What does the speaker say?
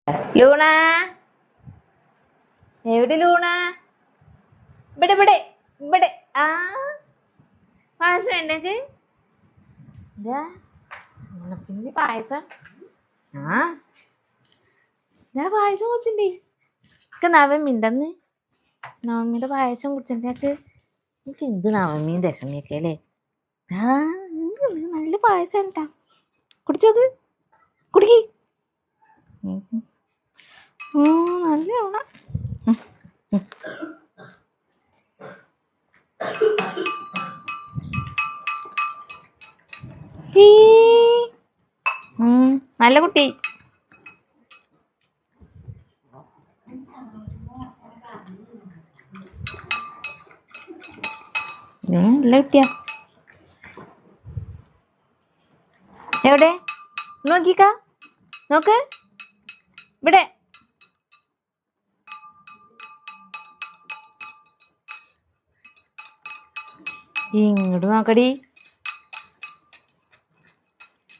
Luna, എവിടെ Luna? ഇവിടെ ഇവിടെ ഇവിടെ. ആ പായസം വേണ്ടക്ക്? ഇതാ പിന്നെ പായസം. ആ ഇതാ പായസം കുടിച്ചിണ്ടേ. ഒക്കെ നവമിണ്ടെന്ന് നവമിയുടെ പായസം കുടിച്ചിട്ടേക്ക്. എനിക്ക് എന്ത് നവമിയും ദശമിയൊക്കെ അല്ലേ? ആ നല്ല പായസം കേട്ടാ. കുടിച്ചോക്ക്, കുടിക്ക്. നല്ല ഊണ. നല്ല കുട്ടി. നല്ല കുട്ടിയാ. എവിടെ നോക്കിക്ക, നോക്ക് ഇവിടെ. ഇങ്ങോട്ട് നോക്കടി.